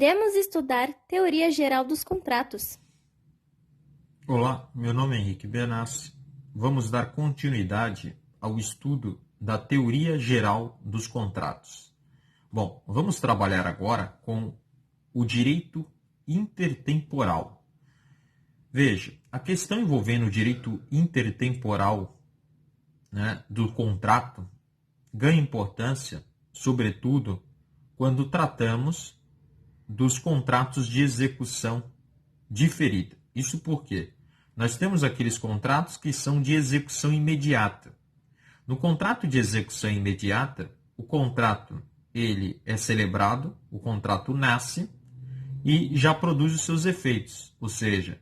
Iremos estudar Teoria Geral dos Contratos. Olá, meu nome é Henrique Benassi. Vamos dar continuidade ao estudo da Teoria Geral dos Contratos. Bom, vamos trabalhar agora com o direito intertemporal. Veja, a questão envolvendo o direito intertemporal, do contrato ganha importância, sobretudo, quando tratamos dos contratos de execução diferida. Isso porque nós temos aqueles contratos que são de execução imediata. No contrato de execução imediata, o contrato ele é celebrado, o contrato nasce e já produz os seus efeitos. Ou seja,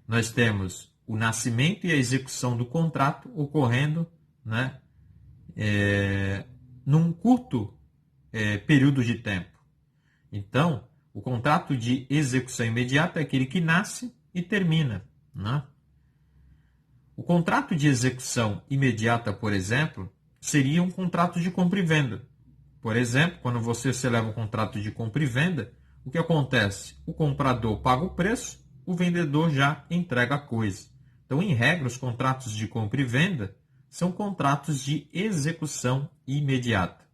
nós temos o nascimento e a execução do contrato ocorrendo num curto período de tempo. Então, o contrato de execução imediata é aquele que nasce e termina. O contrato de execução imediata, por exemplo, seria um contrato de compra e venda. Por exemplo, quando você celebra um contrato de compra e venda, o que acontece? O comprador paga o preço, o vendedor já entrega a coisa. Então, em regra, os contratos de compra e venda são contratos de execução imediata.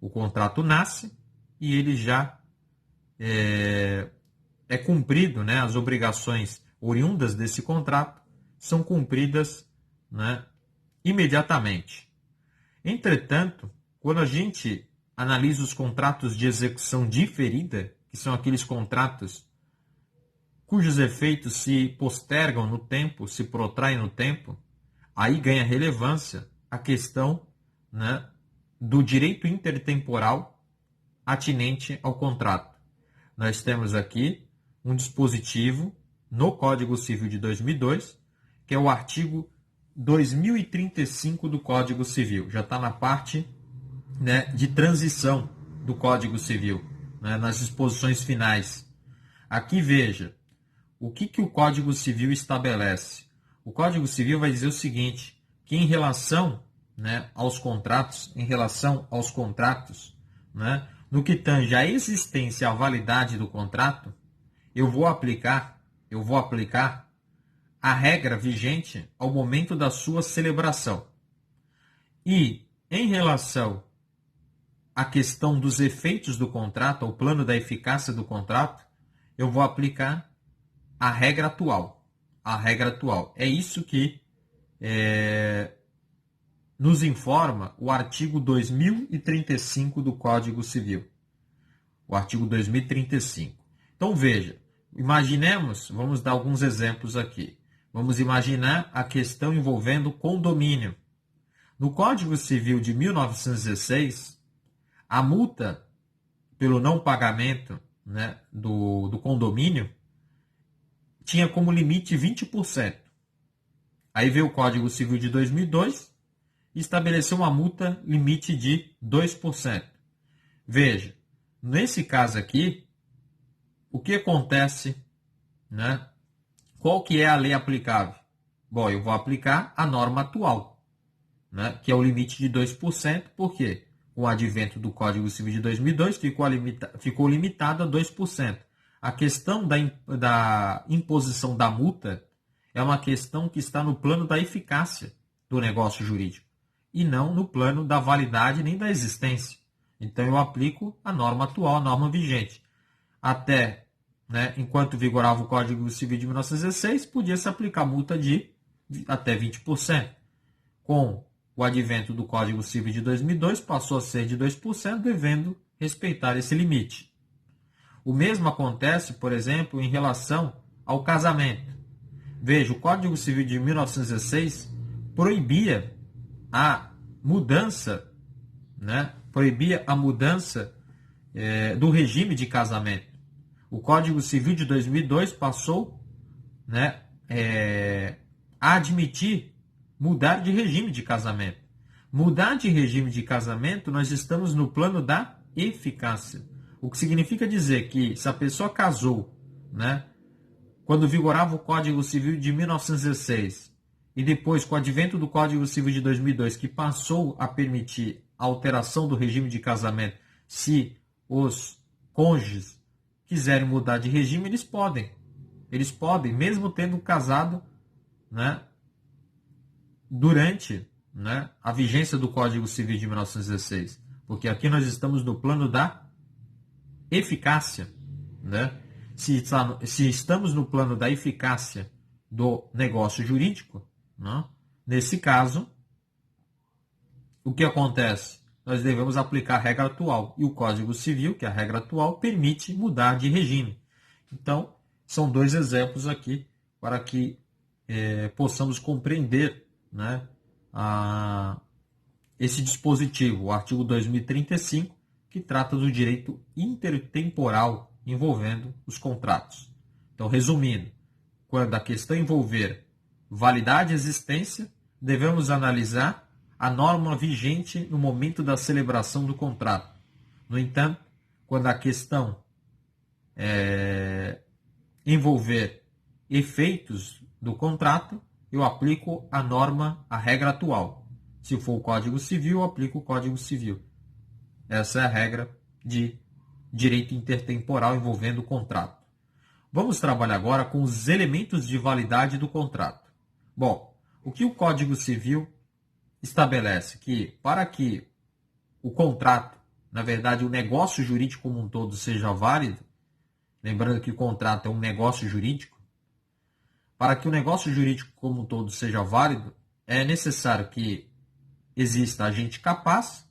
O contrato nasce e ele já é cumprido, as obrigações oriundas desse contrato são cumpridas imediatamente. Entretanto, quando a gente analisa os contratos de execução diferida, que são aqueles contratos cujos efeitos se postergam no tempo, se protraem no tempo, aí ganha relevância a questão do direito intertemporal atinente ao contrato. Nós temos aqui um dispositivo no Código Civil de 2002, que é o artigo 2035 do Código Civil. Já está na parte de transição do Código Civil, nas disposições finais. Aqui veja, o que o Código Civil estabelece? O Código Civil vai dizer o seguinte, que em relação aos contratos, no que tange à existência e à validade do contrato, eu vou aplicar a regra vigente ao momento da sua celebração. E, em relação à questão dos efeitos do contrato, ao plano da eficácia do contrato, eu vou aplicar a regra atual. É isso que nos informa o artigo 2035 do Código Civil. O artigo 2035. Então, veja, imaginemos, vamos dar alguns exemplos aqui. Vamos imaginar a questão envolvendo condomínio. No Código Civil de 1916, a multa pelo não pagamento do condomínio tinha como limite 20%. Aí veio o Código Civil de 2002 e estabeleceu uma multa limite de 2%. Veja, nesse caso aqui, o que acontece? Qual que é a lei aplicável? Bom, eu vou aplicar a norma atual, que é o limite de 2%, por quê? Com o advento do Código Civil de 2002, ficou limitado a 2%. A questão da imposição da multa é uma questão que está no plano da eficácia do negócio jurídico e não no plano da validade nem da existência. Então, eu aplico a norma atual, a norma vigente. Até, enquanto vigorava o Código Civil de 1916, podia se aplicar multa de até 20%. Com o advento do Código Civil de 2002, passou a ser de 2%, devendo respeitar esse limite. O mesmo acontece, por exemplo, em relação ao casamento. Veja, o Código Civil de 1916 proibia a mudança, do regime de casamento. O Código Civil de 2002 passou a admitir mudar de regime de casamento. Mudar de regime de casamento, nós estamos no plano da eficácia. O que significa dizer que se a pessoa casou, quando vigorava o Código Civil de 1916, e depois, com o advento do Código Civil de 2002, que passou a permitir a alteração do regime de casamento se os cônjuges quiserem mudar de regime, eles podem. Eles podem, mesmo tendo casado, né, durante, né, a vigência do Código Civil de 1916. Porque aqui nós estamos no plano da eficácia. Né? Se estamos no plano da eficácia do negócio jurídico, né, nesse caso, o que acontece? Nós devemos aplicar a regra atual. E o Código Civil, que é a regra atual, permite mudar de regime. Então, são dois exemplos aqui para que possamos compreender, né, esse dispositivo, o artigo 2035, que trata do direito intertemporal envolvendo os contratos. Então, resumindo, quando a questão envolver validade e existência, devemos analisar a norma vigente no momento da celebração do contrato. No entanto, quando a questão envolver efeitos do contrato, eu aplico a norma, a regra atual. Se for o Código Civil, eu aplico o Código Civil. Essa é a regra de direito intertemporal envolvendo o contrato. Vamos trabalhar agora com os elementos de validade do contrato. Bom, o que o Código Civil estabelece? Que para que o contrato, na verdade, o negócio jurídico como um todo seja válido, lembrando que o contrato é um negócio jurídico, para que o negócio jurídico como um todo seja válido, é necessário que exista agente capaz,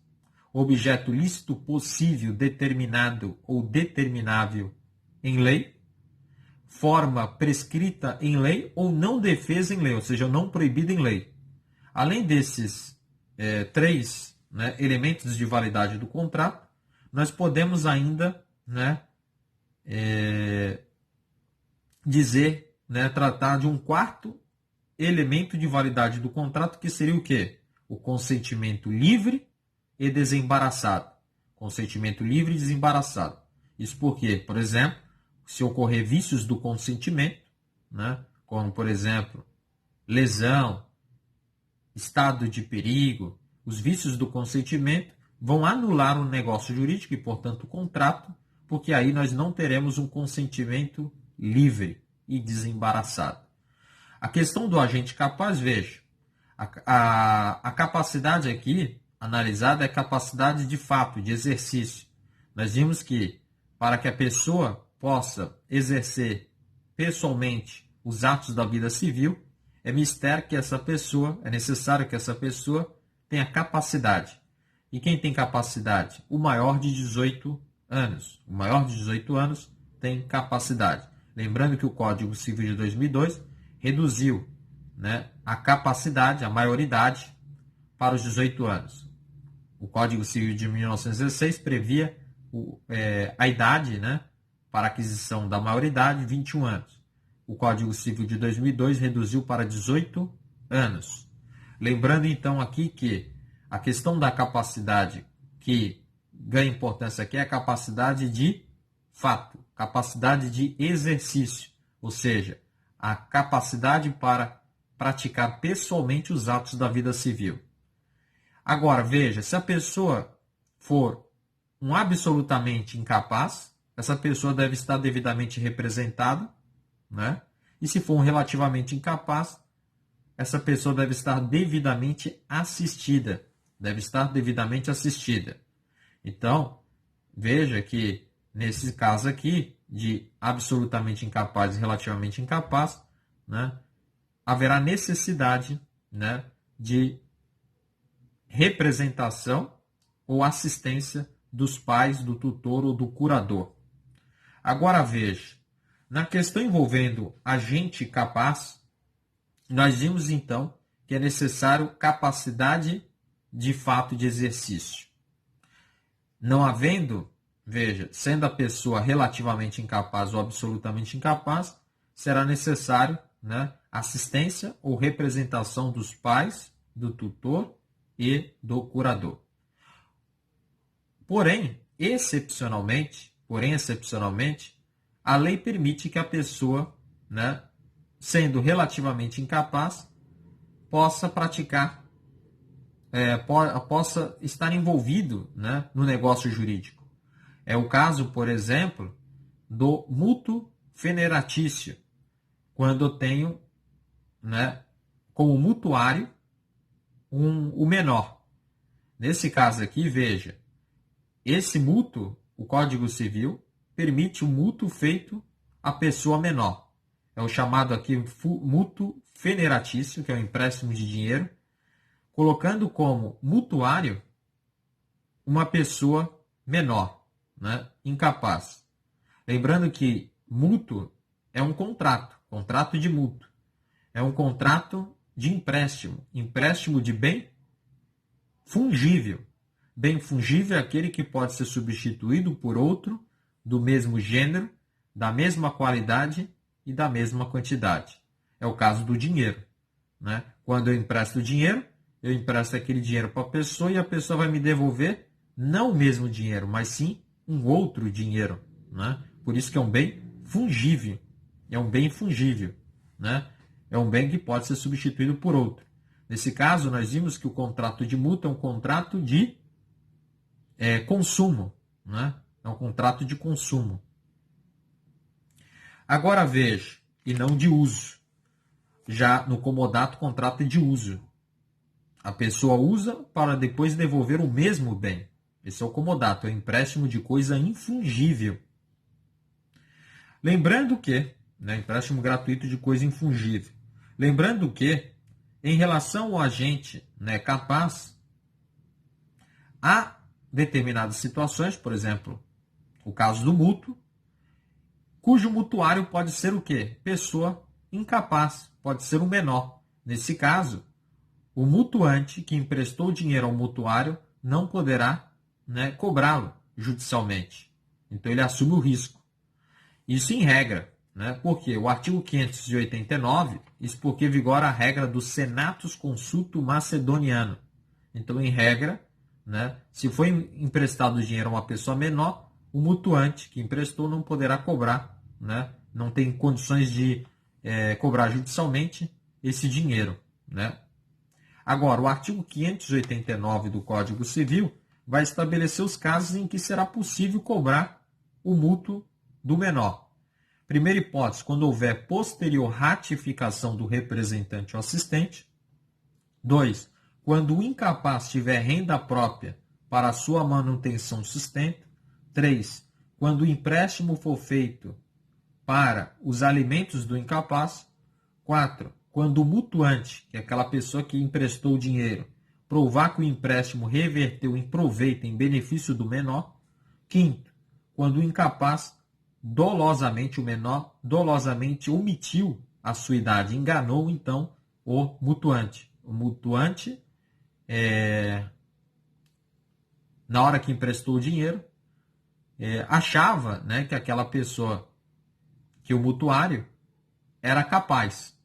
objeto lícito possível, determinado ou determinável em lei, forma prescrita em lei ou não defesa em lei, ou seja, não proibida em lei. Além desses três, né, elementos de validade do contrato, nós podemos ainda, né, dizer, né, tratar de um quarto elemento de validade do contrato, que seria o quê? O consentimento livre e desembaraçado. Consentimento livre e desembaraçado. Isso porque, por exemplo, se ocorrer vícios do consentimento, né, como, por exemplo, lesão, estado de perigo, os vícios do consentimento vão anular o negócio jurídico e, portanto, o contrato, porque aí nós não teremos um consentimento livre e desembaraçado. A questão do agente capaz, veja, a capacidade aqui analisada é capacidade de fato, de exercício. Nós vimos que para que a pessoa possa exercer pessoalmente os atos da vida civil, é necessário que essa pessoa tenha capacidade. E quem tem capacidade? O maior de 18 anos. O maior de 18 anos tem capacidade. Lembrando que o Código Civil de 2002 reduziu, né, a capacidade, a maioridade, para os 18 anos. O Código Civil de 1916 previa a idade, né, para aquisição da maioridade, 21 anos. O Código Civil de 2002 reduziu para 18 anos. Lembrando então aqui que a questão da capacidade que ganha importância aqui é a capacidade de fato, capacidade de exercício, ou seja, a capacidade para praticar pessoalmente os atos da vida civil. Agora, veja, se a pessoa for um absolutamente incapaz, essa pessoa deve estar devidamente representada, né? E se for um relativamente incapaz, essa pessoa deve estar devidamente assistida. Então, veja que nesse caso aqui, de absolutamente incapaz e relativamente incapaz, né, haverá necessidade, né, de representação ou assistência dos pais, do tutor ou do curador. Agora veja, na questão envolvendo agente capaz, nós vimos então que é necessário capacidade de fato de exercício. Não havendo, veja, sendo a pessoa relativamente incapaz ou absolutamente incapaz, será necessário, né, assistência ou representação dos pais, do tutor e do curador. Porém, excepcionalmente, a lei permite que a pessoa, né, sendo relativamente incapaz, possa praticar, possa estar envolvido, né, no negócio jurídico. É o caso, por exemplo, do mútuo feneratício, quando eu tenho, né, como mutuário o menor. Nesse caso aqui, veja, esse mútuo, o Código Civil, permite o mútuo feito à pessoa menor. É o chamado aqui mútuo feneratício, que é o empréstimo de dinheiro, colocando como mutuário uma pessoa menor, né, incapaz. Lembrando que mútuo é um contrato de mútuo. É um contrato de empréstimo de bem fungível. Bem fungível é aquele que pode ser substituído por outro do mesmo gênero, da mesma qualidade e da mesma quantidade. É o caso do dinheiro, né? Quando eu empresto dinheiro, eu empresto aquele dinheiro para a pessoa e a pessoa vai me devolver não o mesmo dinheiro, mas sim um outro dinheiro, né? Por isso que é um bem fungível. É um bem fungível, né? É um bem que pode ser substituído por outro. Nesse caso, nós vimos que o contrato de mútuo é um contrato de consumo, né? É um contrato de consumo. Agora veja, e não de uso. Já no comodato, o contrato é de uso. A pessoa usa para depois devolver o mesmo bem. Esse é o comodato, é o empréstimo de coisa infungível. Lembrando que, né, empréstimo gratuito de coisa infungível. Lembrando que, em relação ao agente, né, capaz, há determinadas situações, por exemplo, o caso do mútuo, cujo mutuário pode ser o quê? Pessoa incapaz, pode ser o menor. Nesse caso, o mutuante que emprestou dinheiro ao mutuário não poderá, né, cobrá-lo judicialmente. Então ele assume o risco. Isso em regra, né? Porque o artigo 589, isso porque vigora a regra do senatus consulto macedoniano. Então, em regra, né, se foi emprestado dinheiro a uma pessoa menor, o mutuante que emprestou não poderá cobrar, né? Não tem condições de cobrar judicialmente esse dinheiro, né? Agora, o artigo 589 do Código Civil vai estabelecer os casos em que será possível cobrar o mútuo do menor. Primeira hipótese, quando houver posterior ratificação do representante ou assistente. 2. Quando o incapaz tiver renda própria para sua manutenção e sustento. 3. Quando o empréstimo for feito para os alimentos do incapaz. 4. Quando o mutuante, que é aquela pessoa que emprestou o dinheiro, provar que o empréstimo reverteu em proveito em benefício do menor. 5. Quando o incapaz dolosamente, o menor dolosamente omitiu a sua idade, enganou então o mutuante. O mutuante, na hora que emprestou o dinheiro, achava, né, que aquela pessoa, que o mutuário era capaz,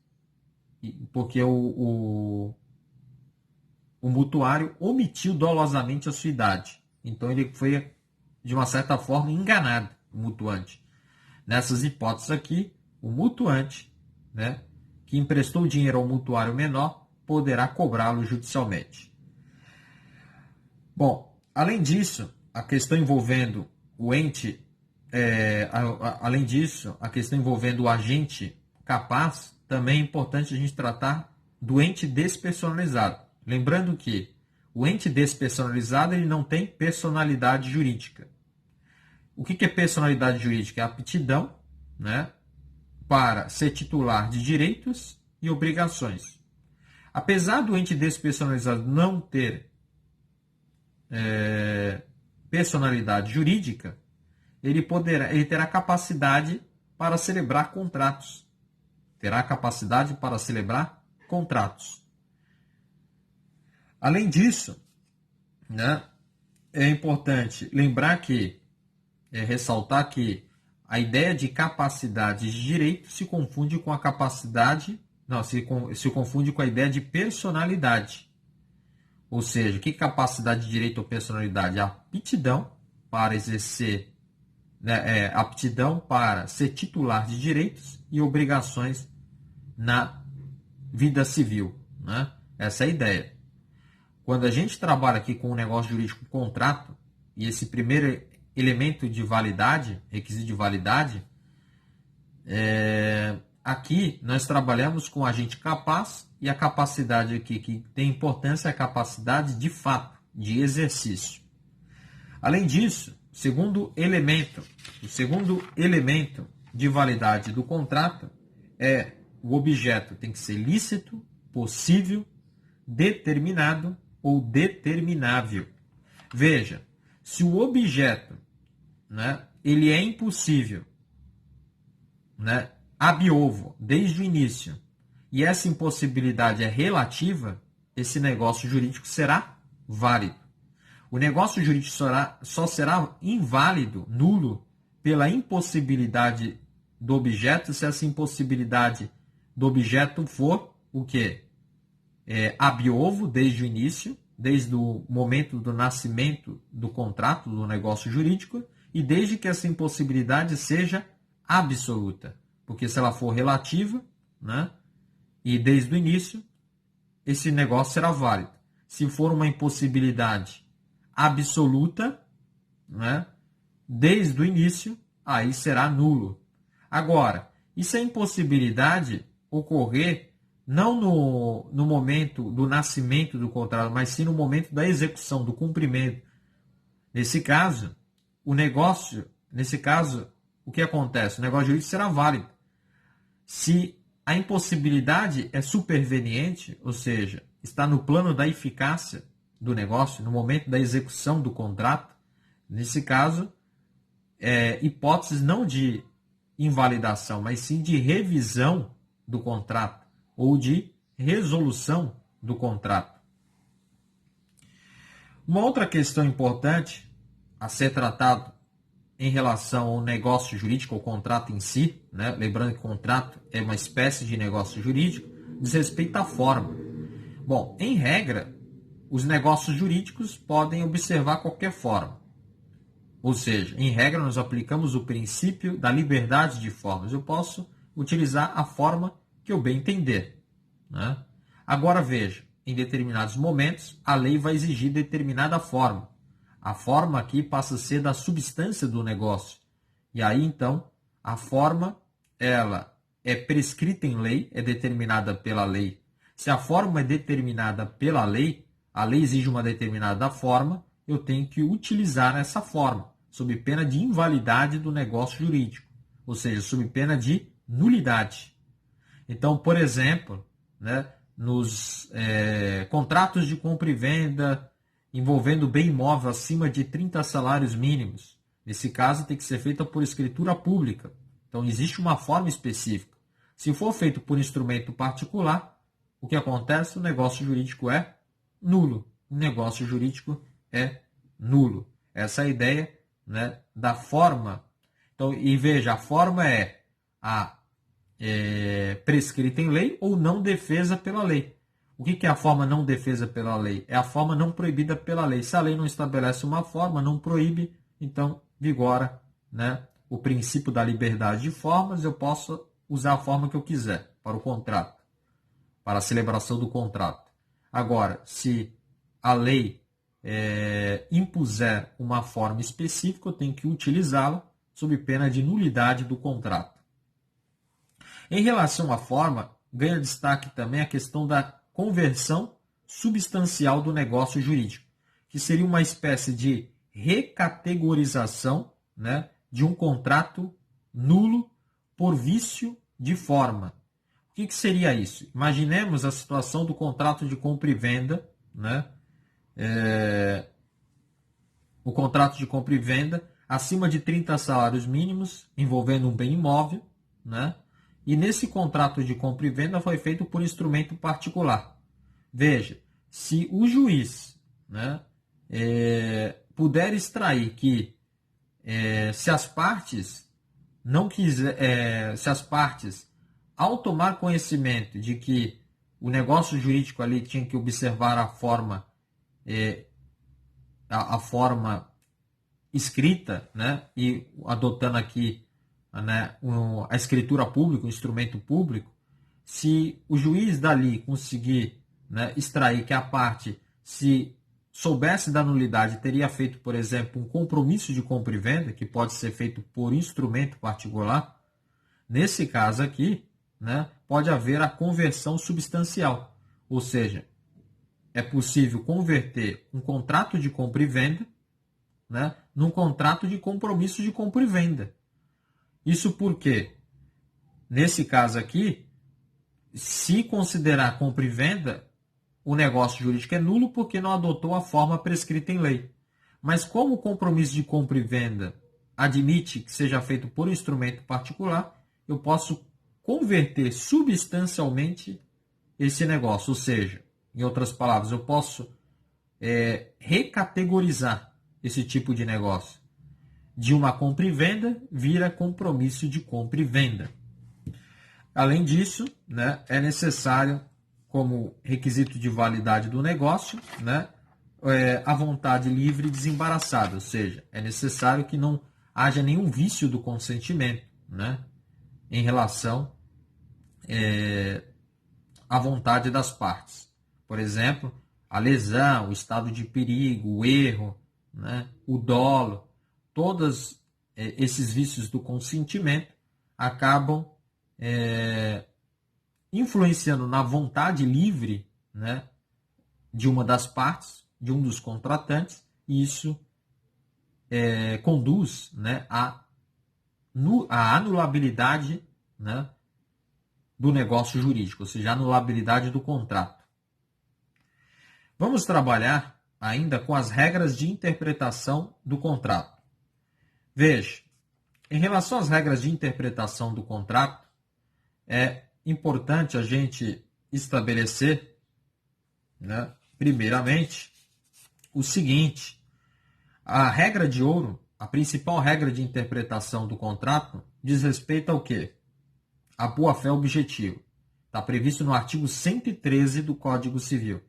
porque o mutuário omitiu dolosamente a sua idade. Então ele foi, de uma certa forma, enganado, o mutuante. Nessas hipóteses aqui, o mutuante, né, que emprestou dinheiro ao mutuário menor poderá cobrá-lo judicialmente. Bom, além disso, a questão envolvendo o ente, além disso, a questão envolvendo o agente capaz, também é importante a gente tratar do ente despersonalizado. Lembrando que o ente despersonalizado ele não tem personalidade jurídica. O que é personalidade jurídica? É a aptidão, né, para ser titular de direitos e obrigações. Apesar do ente despersonalizado não ter personalidade jurídica, ele terá capacidade para celebrar contratos. Terá capacidade para celebrar contratos. Além disso, né, é importante lembrar que ressaltar que a ideia de capacidade de direito se confunde com a capacidade, não, se confunde com a ideia de personalidade. Ou seja, o que é capacidade de direito ou personalidade? A aptidão para exercer, né, aptidão para ser titular de direitos e obrigações na vida civil, né? Essa é a ideia. Quando a gente trabalha aqui com um negócio jurídico, contrato, e esse primeiro elemento de validade, requisito de validade, aqui nós trabalhamos com agente capaz, e a capacidade aqui que tem importância é a capacidade de fato, de exercício. Além disso, o segundo elemento de validade do contrato é o objeto tem que ser lícito, possível, determinado ou determinável. Veja, se o objeto, né, ele é impossível, né, ab ovo, desde o início, e essa impossibilidade é relativa, esse negócio jurídico será válido. O negócio jurídico só será inválido, nulo, pela impossibilidade do objeto, se essa impossibilidade do objeto for o quê? Ab ovo, desde o início, desde o momento do nascimento do contrato, do negócio jurídico, e desde que essa impossibilidade seja absoluta. Porque se ela for relativa, né, e desde o início, esse negócio será válido. Se for uma impossibilidade absoluta, né, desde o início, aí será nulo. Agora, e se a impossibilidade ocorrer não no momento do nascimento do contrato, mas sim no momento da execução, do cumprimento? Nesse caso, o que acontece? O negócio jurídico será válido. Se a impossibilidade é superveniente, ou seja, está no plano da eficácia do negócio, no momento da execução do contrato, nesse caso, hipóteses não de invalidação, mas sim de revisão do contrato ou de resolução do contrato. Uma outra questão importante a ser tratado em relação ao negócio jurídico, ao contrato em si, né? Lembrando que o contrato é uma espécie de negócio jurídico, diz respeito à forma. Bom, em regra, os negócios jurídicos podem observar qualquer forma. Ou seja, em regra, nós aplicamos o princípio da liberdade de formas. Eu posso utilizar a forma que eu bem entender, né? Agora, veja, em determinados momentos, a lei vai exigir determinada forma. A forma aqui passa a ser da substância do negócio. E aí, então, a forma, ela é prescrita em lei, é determinada pela lei. Se a forma é determinada pela lei, a lei exige uma determinada forma, eu tenho que utilizar essa forma, sob pena de invalidade do negócio jurídico, ou seja, sob pena de nulidade. Então, por exemplo, né, nos contratos de compra e venda envolvendo bem imóvel acima de 30 salários mínimos, nesse caso tem que ser feita por escritura pública. Então, existe uma forma específica. Se for feito por instrumento particular, o que acontece? O negócio jurídico é nulo. O negócio jurídico é nulo. Essa é a ideia, né, da forma. Então, e veja, a forma é prescrita em lei ou não defesa pela lei. O que é a forma não defesa pela lei? É a forma não proibida pela lei. Se a lei não estabelece uma forma, não proíbe, então vigora, né, o princípio da liberdade de formas. Eu posso usar a forma que eu quiser para o contrato, para a celebração do contrato. Agora, se a lei impuser uma forma específica, eu tenho que utilizá-la sob pena de nulidade do contrato. Em relação à forma, ganha destaque também a questão da conversão substancial do negócio jurídico, que seria uma espécie de recategorização, né, de um contrato nulo por vício de forma. O que seria isso? Imaginemos a situação do contrato de compra e venda, né? O contrato de compra e venda acima de 30 salários mínimos, envolvendo um bem imóvel, né? E nesse contrato de compra e venda foi feito por instrumento particular. Veja, se o juiz, né, puder extrair que se as partes ao tomar conhecimento de que o negócio jurídico ali tinha que observar a forma escrita, né, e adotando aqui, né, a escritura pública, o instrumento público, se o juiz dali conseguir, né, extrair que a parte se soubesse da nulidade, teria feito, por exemplo, um compromisso de compra e venda, que pode ser feito por instrumento particular. Nesse caso aqui, né, pode haver a conversão substancial, ou seja, é possível converter um contrato de compra e venda, né, num contrato de compromisso de compra e venda. Isso porque, nesse caso aqui, se considerar compra e venda, o negócio jurídico é nulo porque não adotou a forma prescrita em lei. Mas como o compromisso de compra e venda admite que seja feito por instrumento particular, eu posso converter substancialmente esse negócio. Ou seja, em outras palavras, eu posso recategorizar esse tipo de negócio. De uma compra e venda, vira compromisso de compra e venda. Além disso, né, é necessário, como requisito de validade do negócio, né, a vontade livre e desembaraçada, ou seja, é necessário que não haja nenhum vício do consentimento, né, em relação à vontade das partes. Por exemplo, a lesão, o estado de perigo, o erro, né, o dolo, todos esses vícios do consentimento acabam influenciando na vontade livre, né, de uma das partes, de um dos contratantes, e isso conduz, né, à anulabilidade, né, do negócio jurídico, ou seja, a anulabilidade do contrato. Vamos trabalhar ainda com as regras de interpretação do contrato. Veja, em relação às regras de interpretação do contrato, é importante a gente estabelecer, né, primeiramente, o seguinte: a regra de ouro, a principal regra de interpretação do contrato, diz respeito ao quê? A boa-fé objetiva. Está previsto no artigo 113 do Código Civil.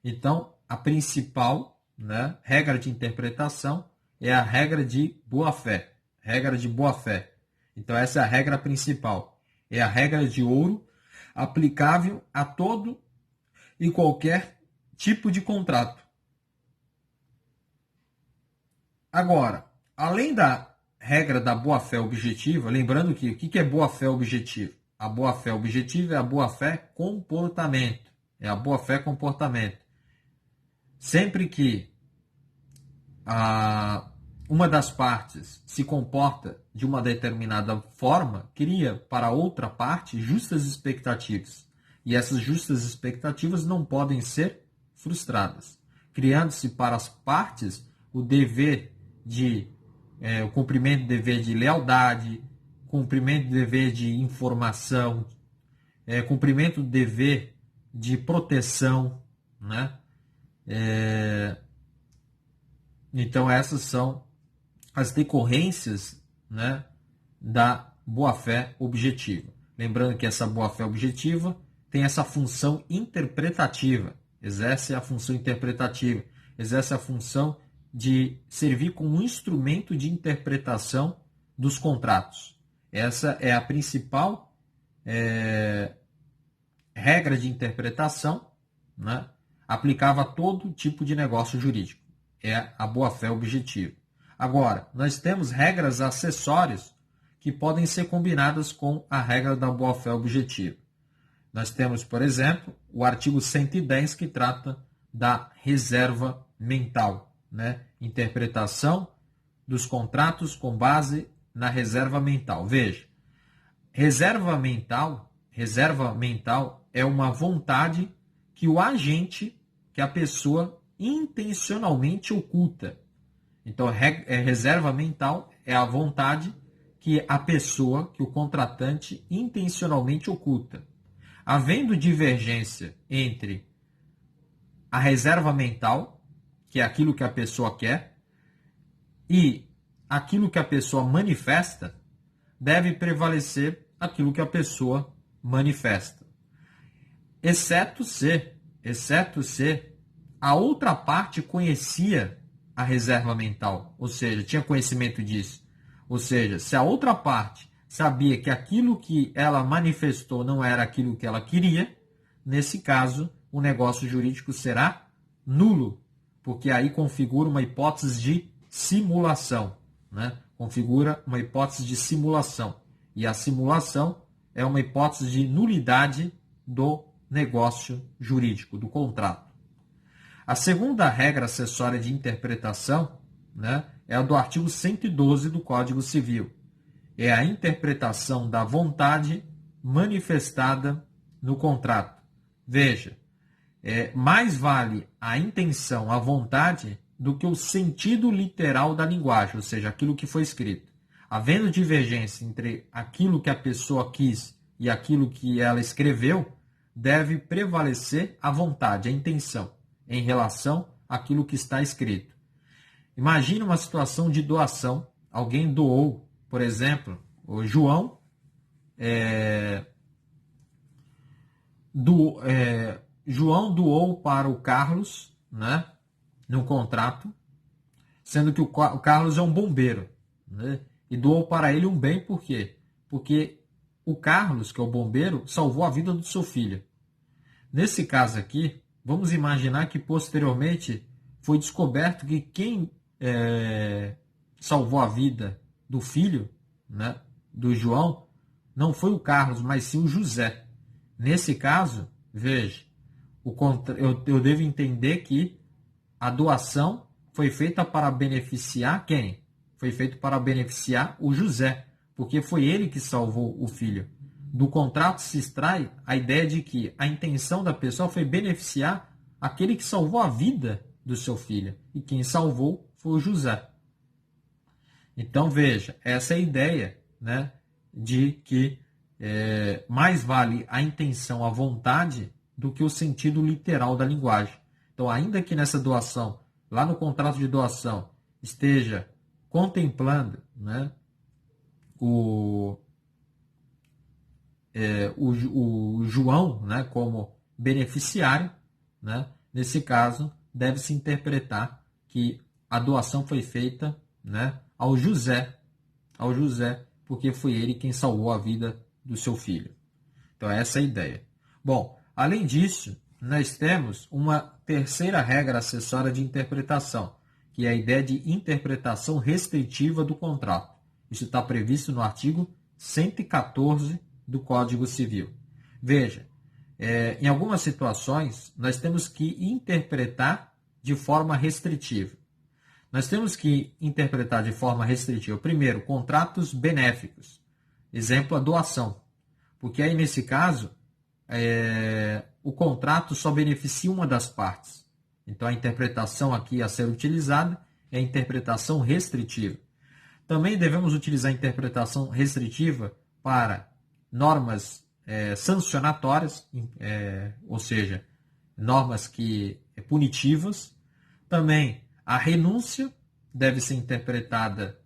Então, a principal, né, regra de interpretação é a regra de boa-fé. Regra de boa-fé. Então, essa é a regra principal. É a regra de ouro aplicável a todo e qualquer tipo de contrato. Agora, além da regra da boa-fé objetiva, lembrando que o que é boa-fé objetiva? A boa-fé objetiva é a boa-fé comportamento. É a boa-fé comportamento. Sempre que uma das partes se comporta de uma determinada forma, cria para outra parte justas expectativas. E essas justas expectativas não podem ser frustradas, criando-se para as partes o dever de o cumprimento do dever de lealdade, cumprimento do dever de informação, cumprimento do dever de proteção, né? Então essas são as decorrências, né, da boa-fé objetiva. Lembrando que essa boa-fé objetiva tem essa função interpretativa, exerce a função interpretativa, exerce a função de servir como um instrumento de interpretação dos contratos. Essa é a principal regra de interpretação, né, aplicável a todo tipo de negócio jurídico. É a boa-fé objetiva. Agora, nós temos regras acessórias que podem ser combinadas com a regra da boa-fé objetiva. Nós temos, por exemplo, o artigo 110, que trata da reserva mental, né? Interpretação dos contratos com base na reserva mental. Veja, reserva mental é uma vontade que o agente, que a pessoa intencionalmente oculta. Então, reserva mental é a vontade que a pessoa, que o contratante, intencionalmente oculta. Havendo divergência entre a reserva mental, que é aquilo que a pessoa quer, e aquilo que a pessoa manifesta, deve prevalecer aquilo que a pessoa manifesta. Exceto se a outra parte conhecia a reserva mental, ou seja, tinha conhecimento disso. Ou seja, se a outra parte sabia que aquilo que ela manifestou não era aquilo que ela queria, nesse caso, o negócio jurídico será nulo, porque aí configura uma hipótese de simulação, né? Configura uma hipótese de simulação. E a simulação é uma hipótese de nulidade do negócio jurídico, do contrato. A segunda regra acessória de interpretação, né, é a do artigo 112 do Código Civil. É a interpretação da vontade manifestada no contrato. Veja, mais vale a intenção, a vontade, do que o sentido literal da linguagem, ou seja, aquilo que foi escrito. Havendo divergência entre aquilo que a pessoa quis e aquilo que ela escreveu, deve prevalecer a vontade, a intenção, em relação àquilo que está escrito. Imagine uma situação de doação. Alguém doou, por exemplo, o João João doou para o Carlos, né, no contrato, sendo que o Carlos é um bombeiro, né, e doou para ele um bem, por quê? Porque o Carlos, que é o bombeiro, salvou a vida do seu filho. Nesse caso aqui, vamos imaginar que posteriormente foi descoberto que quem salvou a vida do filho, né, do João, não foi o Carlos, mas sim o José. Nesse caso, veja, eu devo entender que a doação foi feita para beneficiar quem? Foi feito para beneficiar o José, porque foi ele que salvou o filho. Do contrato se extrai a ideia de que a intenção da pessoa foi beneficiar aquele que salvou a vida do seu filho. E quem salvou foi o José. Então, veja, essa é a ideia, né, de que mais vale a intenção, a vontade, do que o sentido literal da linguagem. Então, ainda que nessa doação, lá no contrato de doação, esteja contemplando, né, o João, né, como beneficiário, né, nesse caso, deve-se interpretar que a doação foi feita, né, ao José, porque foi ele quem salvou a vida do seu filho. Então, essa é a ideia. Bom, além disso, nós temos uma terceira regra acessória de interpretação, que é a ideia de interpretação restritiva do contrato. Isso está previsto no artigo 114 do Código Civil. Veja, em algumas situações, nós temos que interpretar de forma restritiva. Nós temos que interpretar de forma restritiva, primeiro, contratos benéficos. Exemplo, a doação. Porque aí, nesse caso, o contrato só beneficia uma das partes. Então, a interpretação aqui a ser utilizada é a interpretação restritiva. Também devemos utilizar a interpretação restritiva para normas sancionatórias, ou seja, normas punitivas. Também a renúncia deve ser interpretada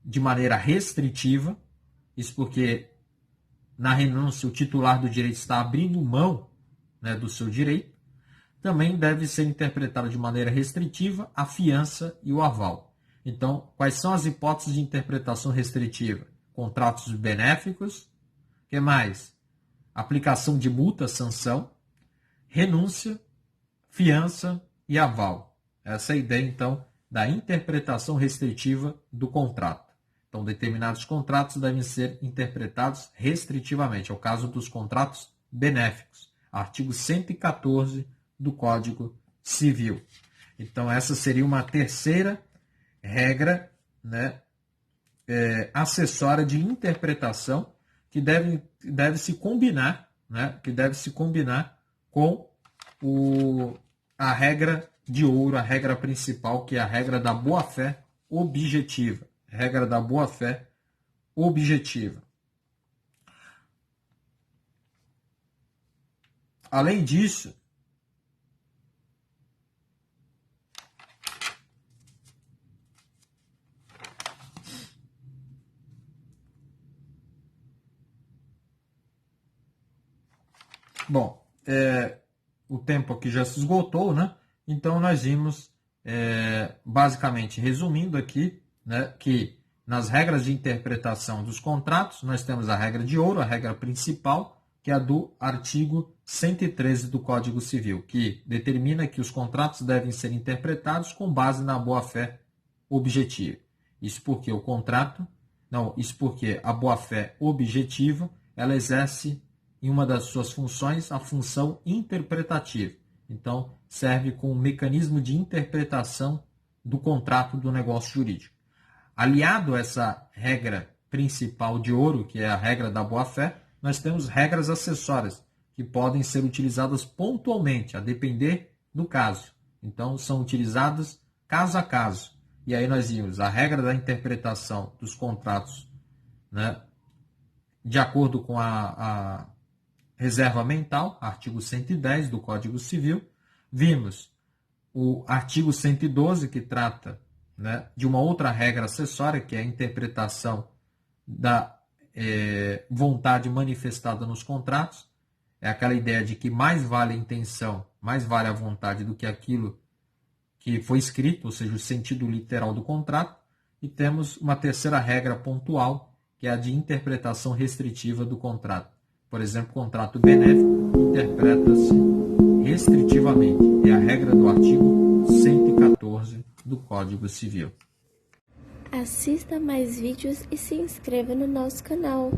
de maneira restritiva, isso porque na renúncia o titular do direito está abrindo mão, né, do seu direito. Também deve ser interpretada de maneira restritiva a fiança e o aval. Então, quais são as hipóteses de interpretação restritiva? Contratos benéficos, que mais? Aplicação de multa, sanção, renúncia, fiança e aval. Essa é a ideia, então, da interpretação restritiva do contrato. Então, determinados contratos devem ser interpretados restritivamente. É o caso dos contratos benéficos. Artigo 114 do Código Civil. Então, essa seria uma terceira regra, né, acessória de interpretação que deve se combinar, né, com a regra de ouro, a regra principal, que é a regra da boa-fé objetiva. Regra da boa-fé objetiva. Além disso, bom, o tempo aqui já se esgotou, né? Então, nós vimos, basicamente, resumindo aqui, né, que nas regras de interpretação dos contratos, nós temos a regra de ouro, a regra principal, que é a do artigo 113 do Código Civil, que determina que os contratos devem ser interpretados com base na boa-fé objetiva. Isso porque a boa-fé objetiva, ela exerce em uma das suas funções a função interpretativa. Então, serve como mecanismo de interpretação do contrato do negócio jurídico. Aliado a essa regra principal de ouro, que é a regra da boa-fé, nós temos regras acessórias, que podem ser utilizadas pontualmente, a depender do caso. Então, são utilizadas caso a caso. E aí nós vimos a regra da interpretação dos contratos, né, de acordo com a reserva mental, artigo 110 do Código Civil. Vimos o artigo 112, que trata, né, de uma outra regra acessória, que é a interpretação da vontade manifestada nos contratos. É aquela ideia de que mais vale a intenção, mais vale a vontade do que aquilo que foi escrito, ou seja, o sentido literal do contrato. E temos uma terceira regra pontual, que é a de interpretação restritiva do contrato. Por exemplo, contrato benéfico interpreta-se restritivamente. É a regra do artigo 114 do Código Civil. Assista mais vídeos e se inscreva no nosso canal.